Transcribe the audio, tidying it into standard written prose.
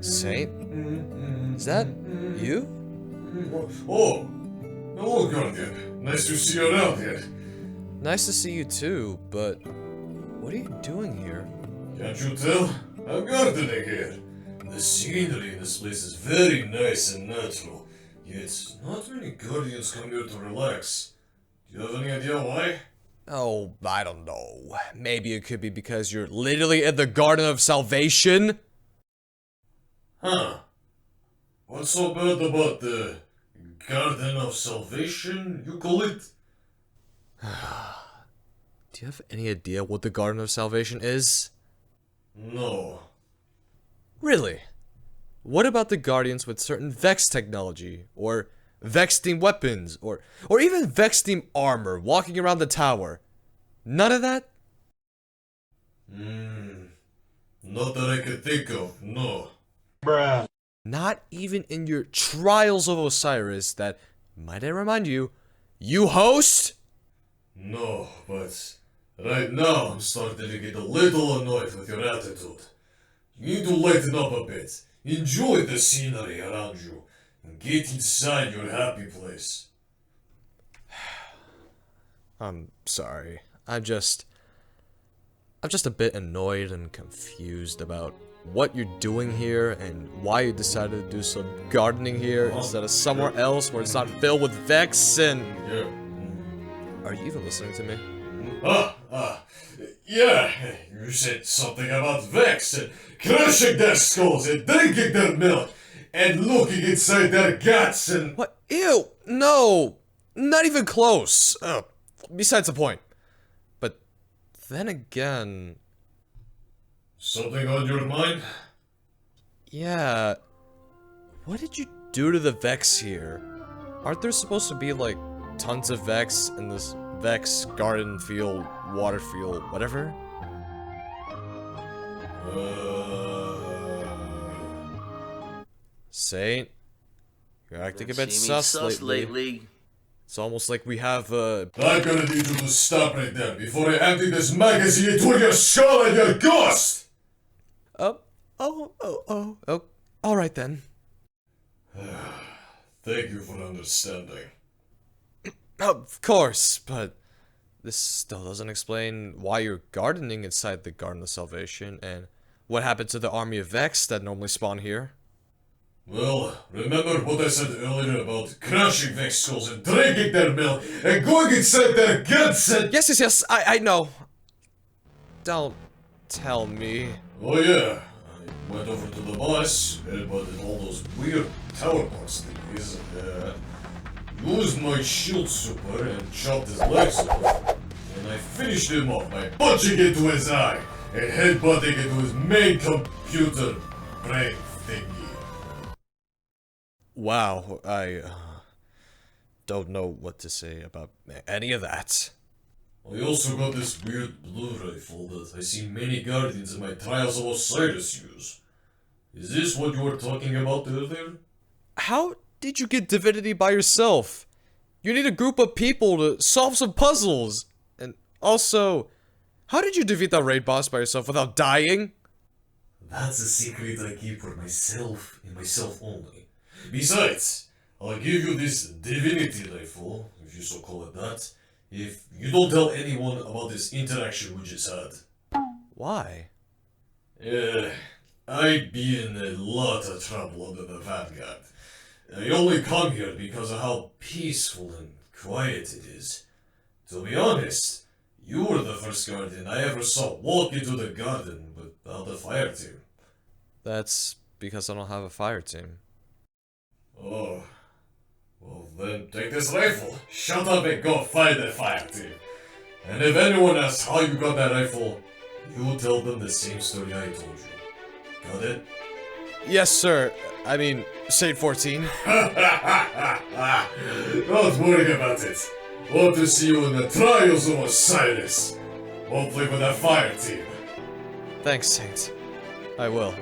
Saint? Is that you? Oh, hello, Guardian. Nice to see you around here. Nice to see you too, but what are you doing here? Can't you tell? I'm gardening here. The scenery in this place is very nice and natural, yet not many Guardians come here to relax. Do you have any idea why? Oh, I don't know. Maybe it could be because you're literally in the Garden of Salvation? Huh. What's so bad about the Garden of Salvation, you call it? Do you have any idea what the Garden of Salvation is? No. Really? What about the Guardians with certain Vex technology, or Vex Team weapons, or even Vex Team armor walking around the tower? None of that? Not that I can think of, no. Bruh. Not even in your Trials of Osiris that, might I remind you, you host? No, but right now I'm starting to get a little annoyed with your attitude. You need to lighten up a bit. Enjoy the scenery around you, and get inside your happy place. I'm sorry. I'm just a bit annoyed and confused about what you're doing here and why you decided to do some gardening here instead of somewhere else where it's not filled with Vex and... Yeah. Are you even listening to me? Yeah, you said something about Vex and crushing their skulls and drinking their milk and looking inside their guts and... What? Ew! No! Not even close! Besides the point. But then again... Something on your mind? Yeah... What did you do to the Vex here? Aren't there supposed to be, like, tons of Vex in this Vex garden field, water field, whatever? Saint? You're acting a bit sus lately. It's almost like we have, I'm gonna need you to stop right there before I empty this magazine into your skull and your ghost! Alright then. Thank you for understanding. Of course, but this still doesn't explain why you're gardening inside the Garden of Salvation, and what happened to the army of Vex that normally spawn here. Well, remember what I said earlier about crushing Vex skulls and drinking their milk and going inside their guts and... Yes, I know. Don't tell me. Oh yeah, I went over to the boss, headbutted all those weird tower box thingies, and used my shield super and chopped his legs off. And I finished him off by punching into his eye and headbutting into his main computer brain thingy. Wow, I don't know what to say about any of that. I also got this weird blue rifle that I see many Guardians in my Trials of Osiris use. Is this what you were talking about earlier? How did you get Divinity by yourself? You need a group of people to solve some puzzles. And also, how did you defeat that raid boss by yourself without dying? That's a secret I keep for myself and myself only. Besides, I'll give you this divinity rifle, if you so call it that, if you don't tell anyone about this interaction we just had. Why? I'd be in a lot of trouble under the Vanguard. I only come here because of how peaceful and quiet it is. To be honest, you were the first Guardian I ever saw walk into the garden without a fire team. That's because I don't have a fire team. Oh. Well then, take this rifle, shut up and go find a fire team. And if anyone asks how you got that rifle, you tell them the same story I told you. Got it? Yes, sir. I mean, Saint-14. Don't worry about it. Hope to see you in the Trials of Osiris. Hopefully with a fire team. Thanks, Saint. I will.